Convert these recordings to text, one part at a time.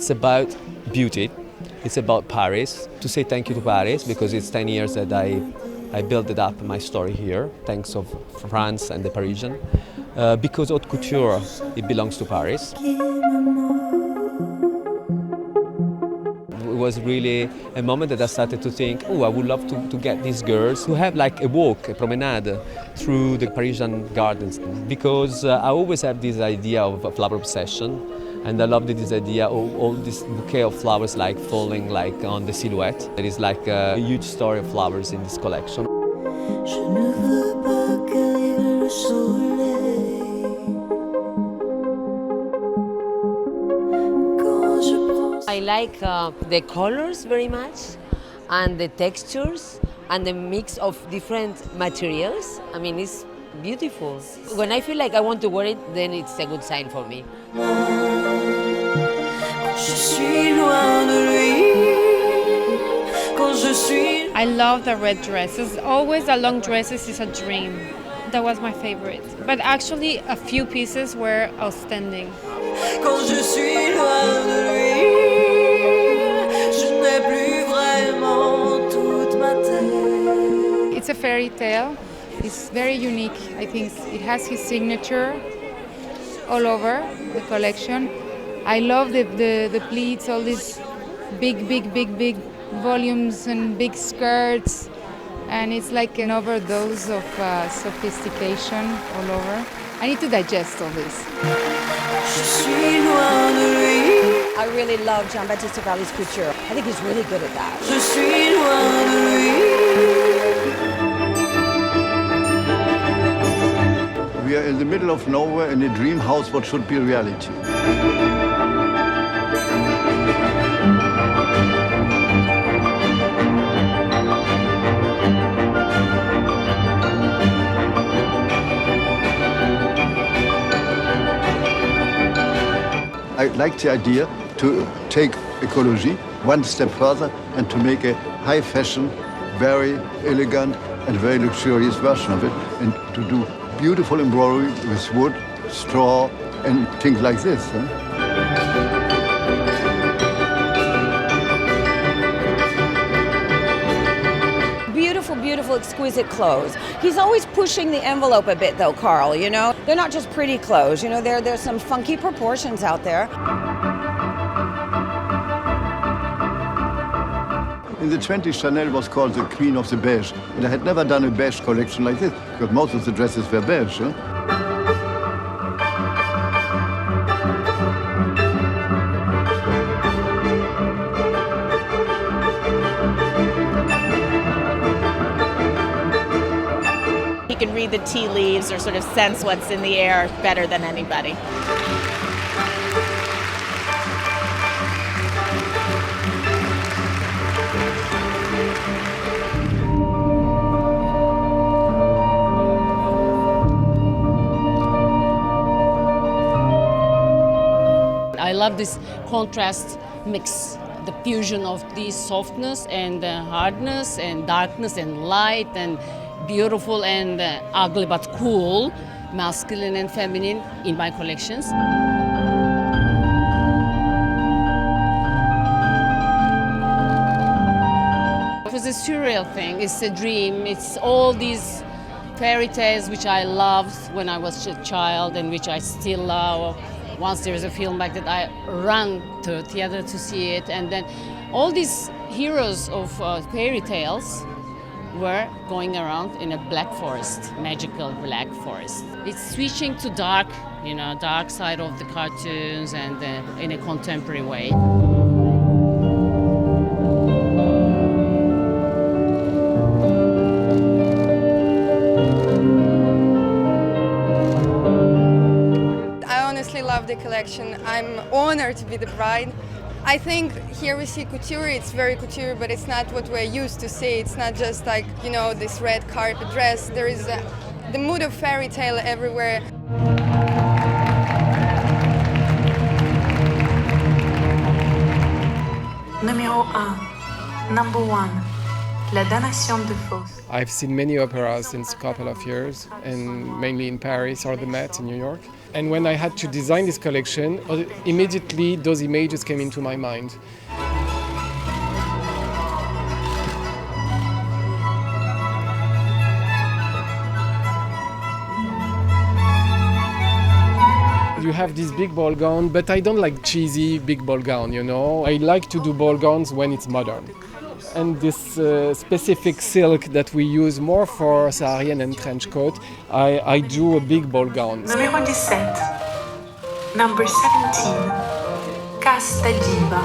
It's about beauty. It's about Paris. To say thank you to Paris because it's 10 years that I built it up, my story here, thanks of France and the Parisian. Because haute couture, it belongs to Paris. It was really a moment that I started to think, oh, I would love to get these girls to have like a walk, a promenade through the Parisian gardens. Because I always have this idea of a flower obsession. And I love this idea of all this bouquet of flowers like falling like on the silhouette. There is like a huge story of flowers in this collection. I like the colors very much and the textures and the mix of different materials. I mean, it's beautiful. When I feel like I want to wear it, then it's a good sign for me. I love the red dresses. Always the long dresses is a dream. That was my favorite. But actually, a few pieces were outstanding. It's a fairy tale. It's very unique. I think it has his signature all over the collection. I love the pleats, all these big volumes and big skirts. And it's like an overdose of sophistication all over. I need to digest all this. I really love Jean-Baptiste Vallée's couture. I think he's really good at that. We are in the middle of nowhere in a dream house what should be reality. I like the idea to take ecology one step further and to make a high fashion, very elegant and very luxurious version of it, and to do beautiful embroidery with wood, straw and things like this. Beautiful, exquisite clothes. He's always pushing the envelope a bit though, Carl, you know? They're not just pretty clothes, you know, there's some funky proportions out there. In the 20s, Chanel was called the Queen of the Beige, and I had never done a beige collection like this, because most of the dresses were beige. He can read the tea leaves or sort of sense what's in the air better than anybody. I love this contrast mix, the fusion of this softness and hardness and darkness and light and beautiful and ugly but cool, masculine and feminine in my collections. It was a surreal thing, it's a dream, it's all these fairy tales which I loved when I was a child and which I still love. Once there is a film like that, I run to theater to see it, and then all these heroes of fairy tales were going around in a black forest, magical black forest. It's switching to dark, you know, dark side of the cartoons and in a contemporary way. I love the collection. I'm honored to be the bride. I think here we see couture, it's very couture, but it's not what we're used to see. It's not just like, you know, this red carpet dress. There is the mood of fairy tale everywhere. Numéro 1. Number 1. La Damnation de Faust. I've seen many operas since a couple of years, and mainly in Paris or the Met in New York. And when I had to design this collection, immediately those images came into my mind. You have this big ball gown, but I don't like cheesy big ball gown, you know. I like to do ball gowns when it's modern. And this specific silk that we use more for Saharian and trench coat, I do a big ball gown. Numéro 17. Number 17. Casta Diva.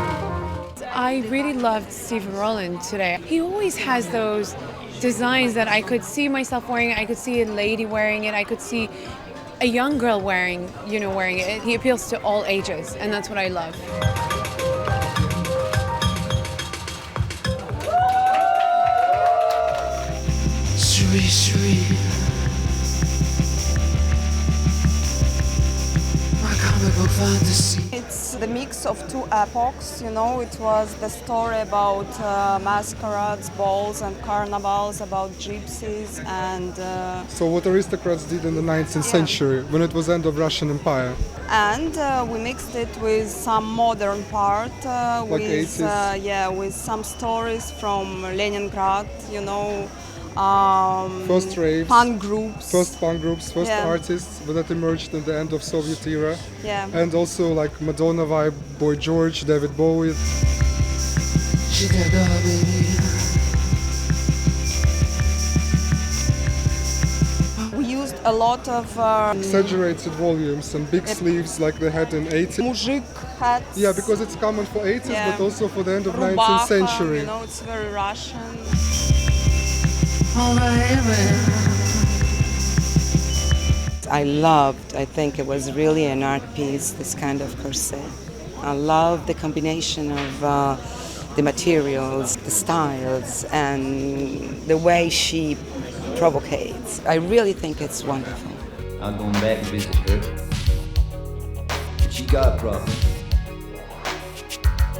I really loved Steve Rowland today. He always has those designs that I could see myself wearing. I could see a lady wearing it. I could see a young girl wearing it. He appeals to all ages, and that's what I love. It's the mix of two epochs, you know. It was the story about masquerades, balls and carnivals, about gypsies and... So what aristocrats did in the 19th century, when it was end of Russian Empire. And we mixed it with some modern part, with some stories from Leningrad, you know. First raves, punk groups, first artists that emerged in the end of Soviet era, and also like Madonna vibe, Boy George, David Bowie. We used a lot of exaggerated volumes and big sleeves like they had in 80s. Mujik hats. Yeah, because it's common for 80s, but also for the end of 19th century. You know, it's very Russian. I think it was really an art piece, this kind of corset. I love the combination of the materials, the styles, and the way she provocates. I really think it's wonderful. I'm going back and visit her. She got a problem.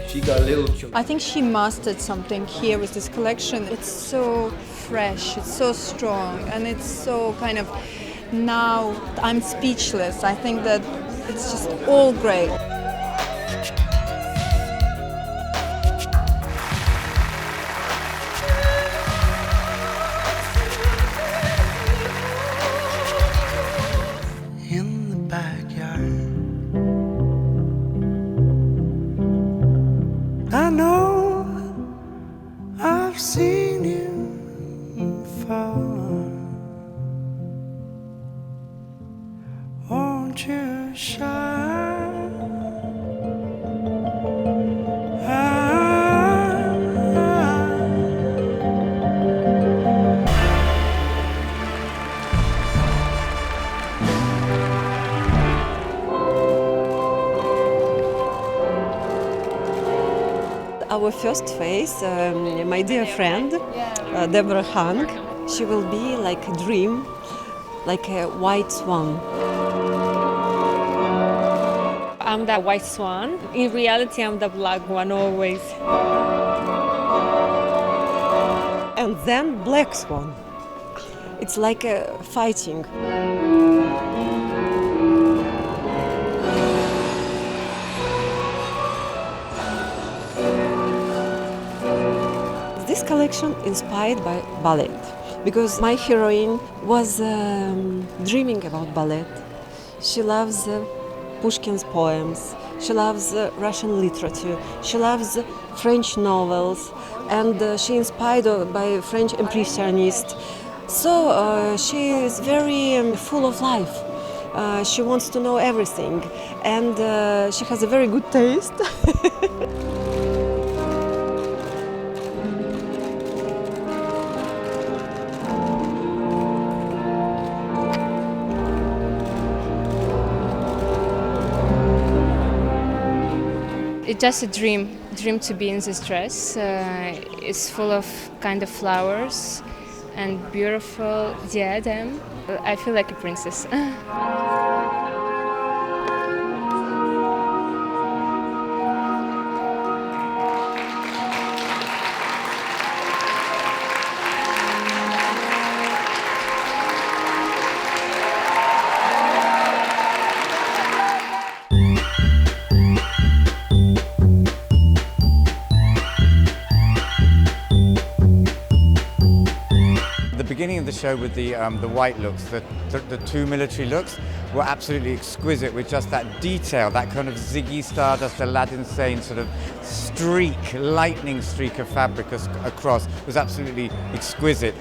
She got a little... I think she mastered something here with this collection. It's so fresh, it's so strong, and it's so kind of, now I'm speechless. I think that it's just all great. In the backyard, I know I've seen you before. Won't you shine? Our first face, my dear friend, Deborah Hang, she will be like a dream, like a white swan. I'm the white swan. In reality, I'm the black one always. And then black swan. It's like fighting. This collection inspired by ballet, because my heroine was dreaming about ballet. She loves Pushkin's poems, she loves Russian literature, she loves French novels, and she inspired by French impressionists. So she is very full of life. She wants to know everything, and she has a very good taste. It's just a dream to be in this dress. It's full of kind of flowers and beautiful diadem. I feel like a princess. beginning of the show with the white looks, the two military looks were absolutely exquisite with just that detail, that kind of Ziggy Stardust, Aladdin Sane sort of streak, lightning streak of fabric across was absolutely exquisite.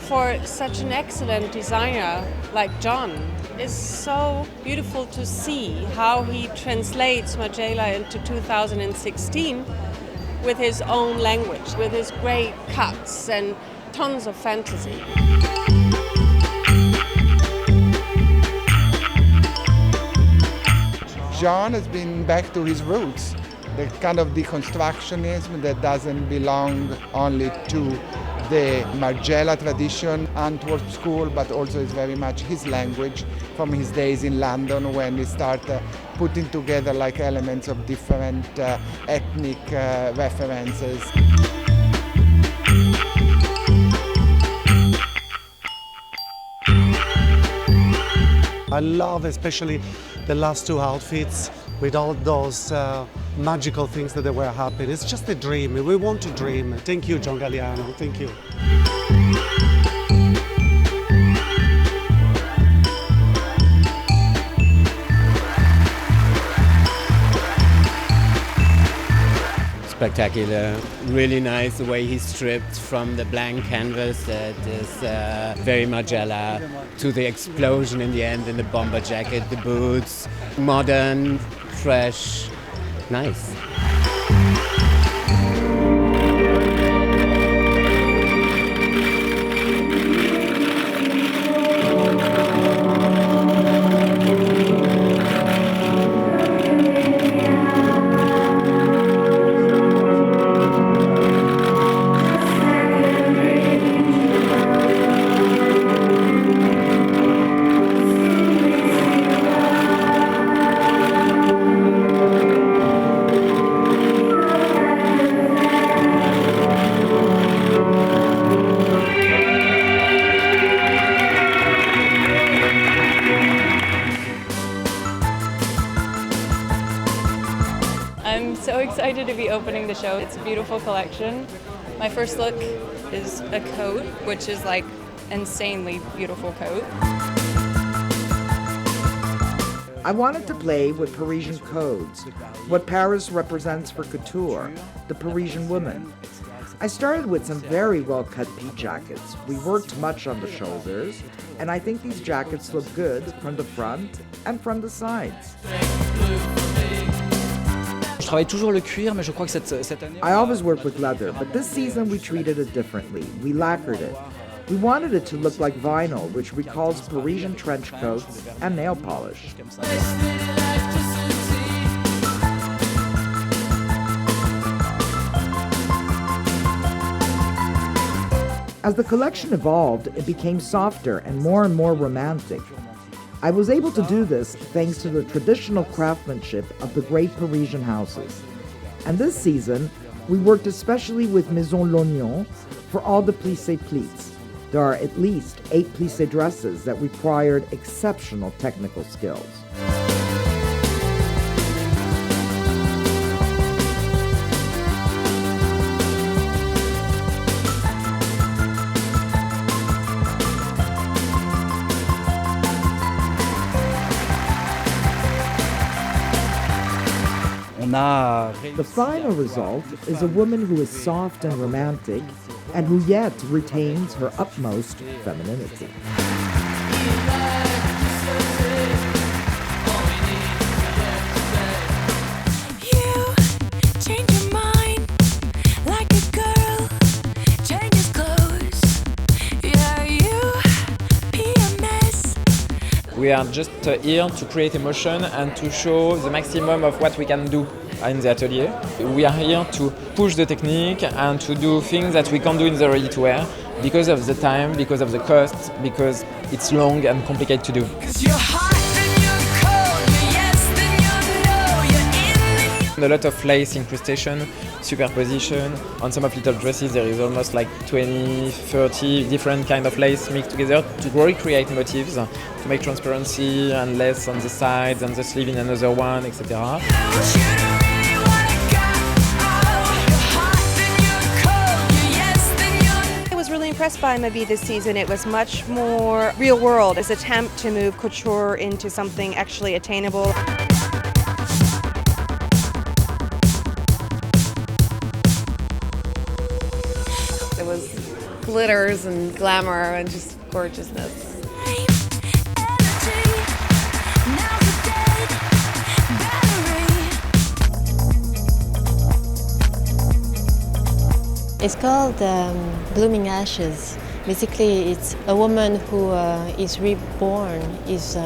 For such an excellent designer like John, it's so beautiful to see how he translates Margiela into 2016 with his own language, with his great cuts and tons of fantasy. John has been back to his roots, the kind of deconstructionism that doesn't belong only to the Margiela tradition, Antwerp school, but also is very much his language from his days in London when he started putting together like elements of different ethnic references. I love especially the last two outfits with all those magical things that they were happening. It's just a dream. We want to dream. Thank you, John Galliano. Thank you. Spectacular, really nice the way he stripped from the blank canvas that is very Margiela to the explosion in the end in the bomber jacket, the boots, modern, fresh, nice. I'm so excited to be opening the show. It's a beautiful collection. My first look is a coat, which is like insanely beautiful coat. I wanted to play with Parisian codes, what Paris represents for couture, the Parisian woman. I started with some very well-cut pea jackets. We worked much on the shoulders, and I think these jackets look good from the front and from the sides. I always work with leather, but this season we treated it differently. We lacquered it. We wanted it to look like vinyl, which recalls Parisian trench coats and nail polish. As the collection evolved, it became softer and more romantic. I was able to do this thanks to the traditional craftsmanship of the great Parisian houses. And this season, we worked especially with Maison Lognon for all the plissé pleats. There are at least 8 plissé dresses that required exceptional technical skills. The final result is a woman who is soft and romantic, and who yet retains her utmost femininity. We are just here to create emotion and to show the maximum of what we can do in the atelier. We are here to push the technique and to do things that we can't do in the ready-to-wear because of the time, because of the cost, because it's long and complicated to do. A lot of lace incrustation, superposition. On some of little dresses there is almost like 20, 30 different kind of lace mixed together to recreate motifs, to make transparency and lace on the sides and the sleeve in another one, etc. impressed by maybe this season, it was much more real world, as attempt to move couture into something actually attainable. It was glitters and glamour and just gorgeousness. It's called Blooming Ashes. Basically, it's a woman who is reborn, is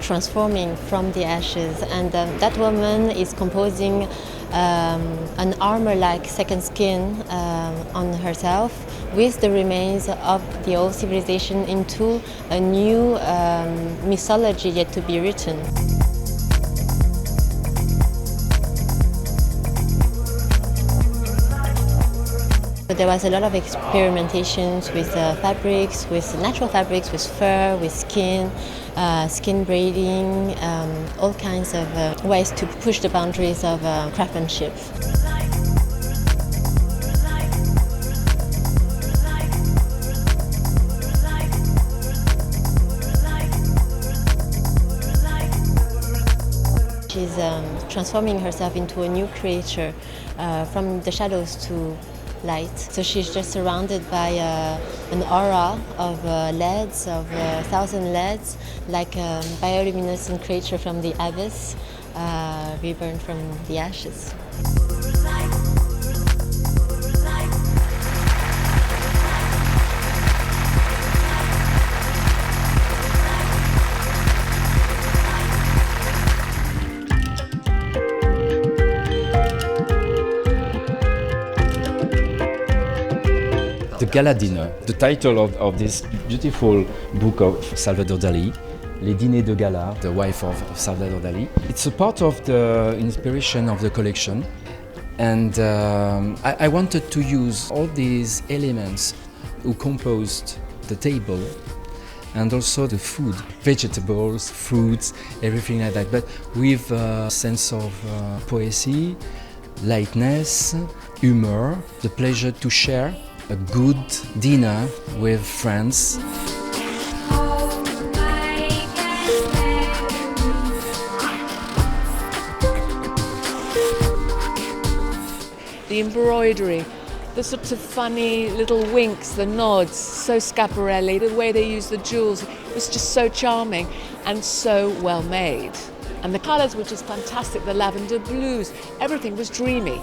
transforming from the ashes, and that woman is composing an armor-like second skin on herself with the remains of the old civilization into a new mythology yet to be written. There was a lot of experimentations with fabrics, with natural fabrics, with fur, with skin, skin braiding, all kinds of ways to push the boundaries of craftsmanship. She's transforming herself into a new creature from the shadows to light. So she's just surrounded by an aura of LEDs, of 1,000 LEDs, like a bioluminescent creature from the abyss, reborn from the ashes. The Gala Dinner, the title of this beautiful book of Salvador Dali, Les Dîners de Gala, the wife of Salvador Dali. It's a part of the inspiration of the collection, and I wanted to use all these elements who composed the table and also the food, vegetables, fruits, everything like that, but with a sense of poesy, lightness, humor, the pleasure to share a good dinner with friends. The embroidery, the sorts of funny little winks, the nods, so Schiaparelli, the way they use the jewels, it was just so charming and so well made. And the colours were just fantastic, the lavender blues, everything was dreamy.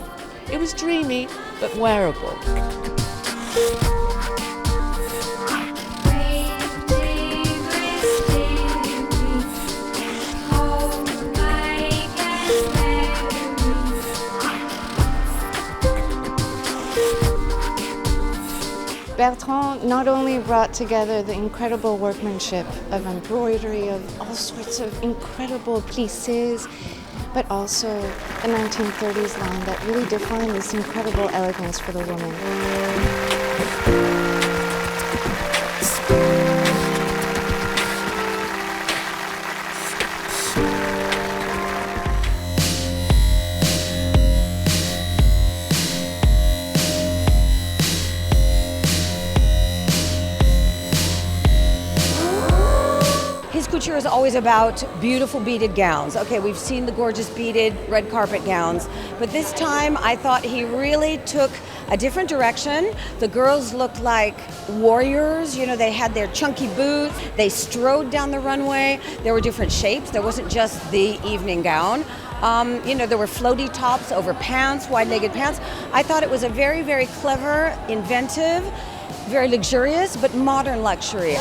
It was dreamy, but wearable. Bertrand not only brought together the incredible workmanship of embroidery, of all sorts of incredible plisses, but also the 1930s line that really defined this incredible elegance for the woman. Couture is always about beautiful beaded gowns. Okay, we've seen the gorgeous beaded red carpet gowns, but this time I thought he really took a different direction. The girls looked like warriors, you know, they had their chunky boots, they strode down the runway, there were different shapes, there wasn't just the evening gown. You know, there were floaty tops over pants, wide-legged pants. I thought it was a very, very clever, inventive, very luxurious, but modern luxury.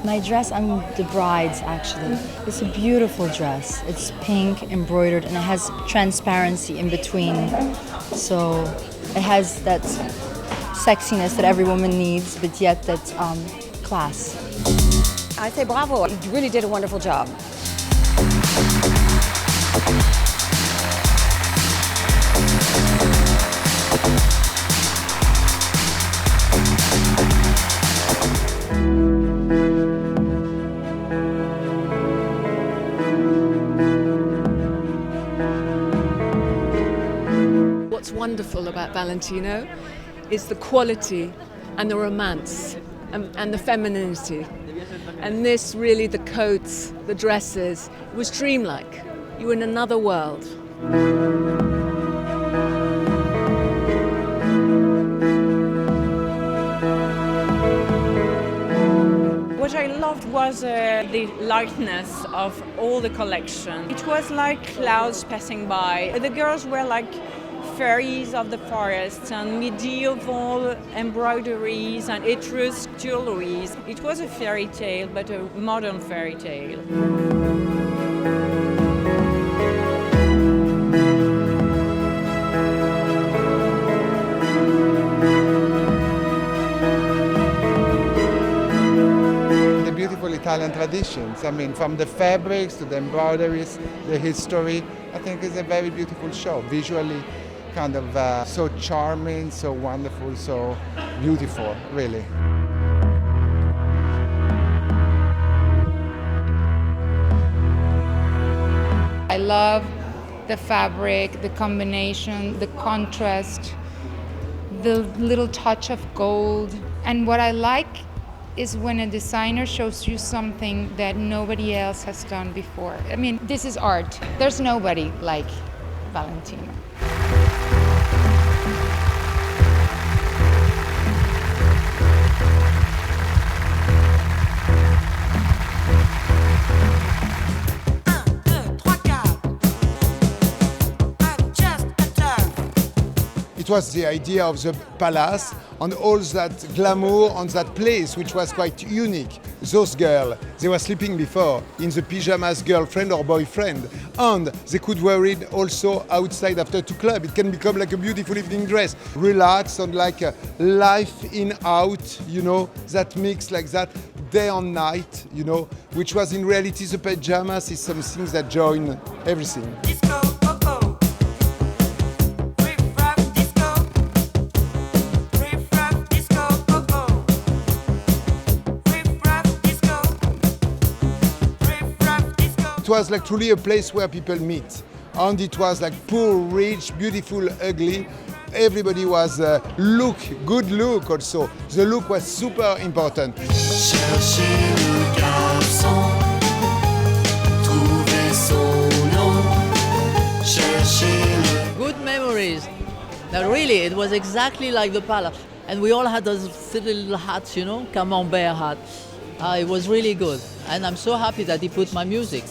My dress, I'm the bride's actually. It's a beautiful dress. It's pink, embroidered, and it has transparency in between. So it has that sexiness that every woman needs, but yet that class. I say bravo, you really did a wonderful job. What's wonderful about Valentino is the quality and the romance and the femininity. And this really, the coats, the dresses, it was dreamlike. You were in another world. What I loved was the lightness of all the collection. It was like clouds passing by. The girls were like fairies of the forest and medieval embroideries and Etrusc jewelries. It was a fairy tale, but a modern fairy tale. The beautiful Italian traditions, I mean, from the fabrics to the embroideries, the history, I think it's a very beautiful show. Visually, kind of so charming, so wonderful, so beautiful, really. I love the fabric, the combination, the contrast, the little touch of gold. And what I like is when a designer shows you something that nobody else has done before. I mean, this is art. There's nobody like Valentino. It was the idea of the palace and all that glamour on that place, which was quite unique. Those girls, they were sleeping before in the pyjamas, girlfriend or boyfriend, and they could wear it also outside after to club. It can become like a beautiful evening dress, relaxed and like a life in out, you know, that mix like that, day and night, you know, which was in reality the pyjamas is something that join everything. It was like truly a place where people meet, and it was like poor, rich, beautiful, ugly. Everybody was good look also. The look was super important. Good memories. Now really, it was exactly like the palace. And we all had those silly little hats, you know, camembert hat. It was really good. And I'm so happy that he put my music.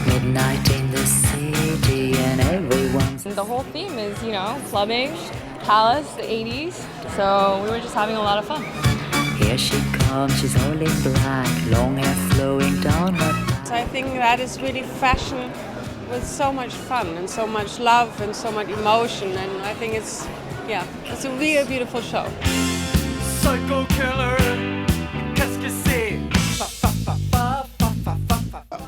Midnight in the city and everyone's... The whole theme is, you know, clubbing, palace, the 80s. So we were just having a lot of fun. Here she comes, she's all in black, long hair flowing down her back. So I think that is really fashion with so much fun and so much love and so much emotion, and I think it's a really beautiful show. Psycho killer, qu'est-ce que c'est?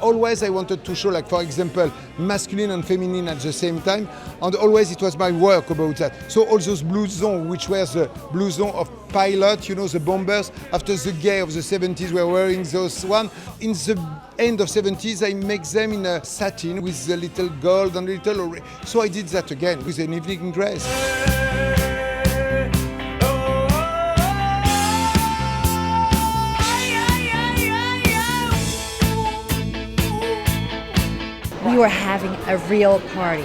Always I wanted to show, like for example, masculine and feminine at the same time, and always it was my work about that. So all those blousons, which were the blouson of pilot, you know, the bombers, after the gay of the 70s were wearing those one. In the end of 70s, I make them in a satin with the little gold and little, so I did that again with an evening dress. We were having a real party.